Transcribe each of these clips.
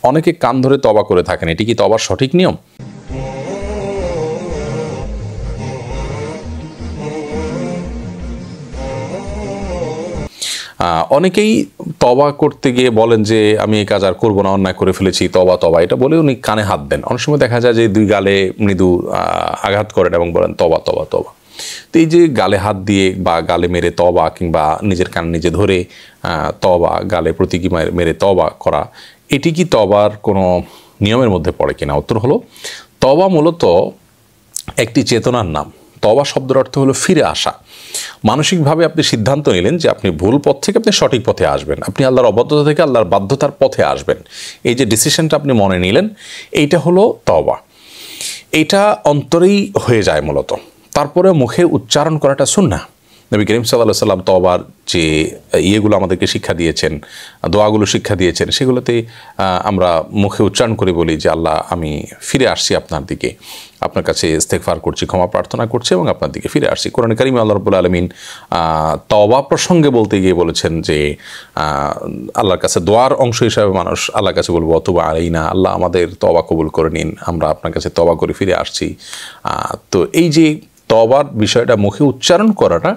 অনেকে কান ধরে তওবা করে থাকেন, এটি কি তওবার সঠিক নিয়ম? অনেকেই তওবা করতে গিয়ে বলেন যে আমি এই কাজ আর করবো না, অন্যায় করে ফেলেছি, তওবা তওবা, এটা বলে উনি কানে হাত দেন। অনেক সময় দেখা যায় যে দুই গালে মৃদু আঘাত করেন এবং বলেন তওবা তওবা তওবা। তো এই যে গালে হাত দিয়ে বা গালে মেরে তওবা, কিংবা নিজের কান নিজে ধরে তওবা, গালে প্রতীকী মেরে তওবা করা, এটি কি তওবার কোনো নিয়মের মধ্যে পড়ে কিনা? উত্তর হলো, তওবা মূলত একটি চেতনার নাম। তওবা শব্দের অর্থ হলো ফিরে আসা। মানসিকভাবে আপনি সিদ্ধান্ত নিলেন যে আপনি ভুল পথ থেকে আপনি সঠিক পথে আসবেন, আপনি আল্লাহর অবাধ্যতা থেকে আল্লাহর বাধ্যতার পথে আসবেন। এই যে ডিসিশনটা আপনি মনে নিলেন, এইটা হলো তওবা। এইটা অন্তরেই হয়ে যায় মূলত, তারপরে মুখে উচ্চারণ করাটা সুন্নাহ। নবী করিম সাল্লাল্লাহু আলাইহি ওয়াসাল্লাম তওবার যে ইয়েগুলো আমাদেরকে শিক্ষা দিয়েছেন, দোয়াগুলো শিক্ষা দিয়েছেন, সেগুলোতে আমরা মুখে উচ্চারণ করে বলি যে আল্লাহ, আমি ফিরে আসছি আপনার দিকে, আপনার কাছে ইস্তেগফার করছি, ক্ষমা প্রার্থনা করছি এবং আপনার দিকে ফিরে আসছি। কোরআনে কারিমে আল্লাহ রাব্বুল আলামিন তওবা প্রসঙ্গে বলতে গিয়ে বলেছেন যে আল্লাহর কাছে দোয়ার অংশ হিসাবে মানুষ আল্লাহর কাছে বলবো অতুবা আলাইনা, আল্লাহ আমাদের তওবা কবুল করে নিন, আমরা আপনার কাছে তওবা করে ফিরে আসছি। তো এই যে তওবার বিষয়টা মুখে উচ্চারণ করাটা,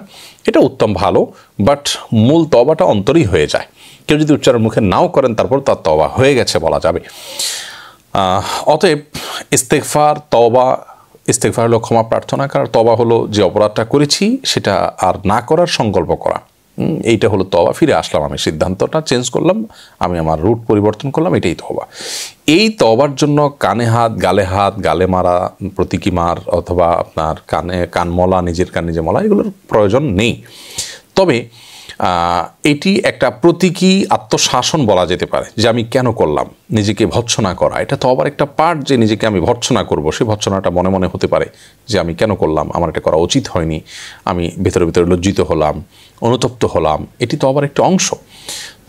এটা উত্তম, ভালো, বাট মূল তওবাটা অন্তরেই হয়ে যায়। কেউ যদি উচ্চারণ মুখে নাও করেন, তারপর তার তওবা হয়ে গেছে বলা যাবে। অতএব ইস্তেগফার, তওবা, ইস্তেগফার হলো ক্ষমা প্রার্থনা করা, তওবা হলো যে অপরাধটা করেছি সেটা আর না করার সংকল্প করা। এইটা হলো তওবা। ফিরে আসলাম, আমি সিদ্ধান্তটা চেঞ্জ করলাম, আমি আমার রুট পরিবর্তন করলাম, এটাই তওবা। এই তওবার জন্য কানে হাত, গালে মারা, প্রতীকী মার, অথবা আপনার কান মলা, নিজের কান নিজে মলা, এগুলোর প্রয়োজন নেই। তবে এটি একটা প্রতীকী আত্মশাসন বলা যেতে পারে, যে আমি কেন করলাম, নিজেকে ভৎসনা করা, এটা তো আবার একটা পার্ট, যে নিজেকে আমি ভৎসনা করব। সেই ভৎসনাটা মনে মনে হতে পারে যে আমি কেন করলাম, আমার এটা করা উচিত হয়নি, আমি ভেতরে ভেতরে লজ্জিত হলাম, অনুতপ্ত হলাম, এটি তো আবার একটা অংশ।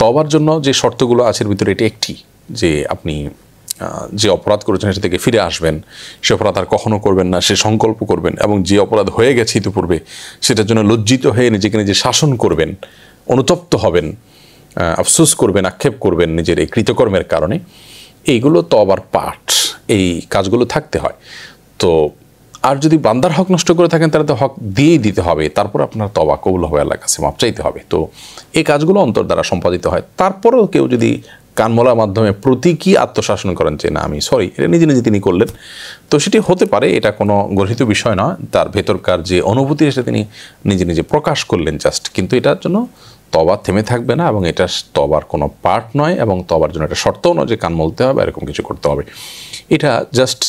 তওবার জন্য যে শর্তগুলো আছে এর ভিতরে এটি একটি, যে আপনি যে অপরাধ করেছেন সেটা থেকে ফিরে আসবেন, সে অপরাধ আর কখনো করবেন না, সে সংকল্প করবেন, এবং যে অপরাধ হয়ে গেছে ইতিপূর্বে সেটার জন্য লজ্জিত হয়ে নিজেকে নিজে শাসন করবেন, অনুতপ্ত হবেন, আফসোস করবেন, আক্ষেপ করবেন নিজের এই কৃতকর্মের কারণে। এইগুলো তওবার পার্ট, এই কাজগুলো থাকতে হয়। তো আর যদি বান্দার হক নষ্ট করে থাকেন, তাহলে তো হক দিয়েই দিতে হবে, তারপর আপনার তওবা কবুল হবে, আল্লাহর কাছে মাপ চাইতে হবে। তো এই কাজগুলো অন্তর দ্বারা সম্পাদিত হয়। তারপরেও কেউ যদি কানমলার মাধ্যমে প্রতীকী আত্মশাসন করেন যে না আমি সরি, এটা নিজে নিজে তিনি করলেন, তো সেটি হতে পারে, এটা কোনো গর্হিত বিষয় নয়। তার ভেতরকার যে অনুভূতি সেটা তিনি নিজে নিজে প্রকাশ করলেন জাস্ট, কিন্তু এটার জন্য তওবা থেমে থাকবে না, এবং এটা তওবার কোনো পার্ট নয়, এবং তওবার জন্য একটা শর্তও নয় যে কান মলতে হবে, এরকম কিছু করতে হবে। এটা জাস্ট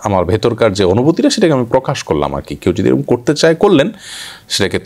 আমার ভেতরকার যে অনুভূতিটা, সেটাকে আমি প্রকাশ করলাম আর কি। কেউ যদি এরকম করতে চায় করলেন, সেটাকে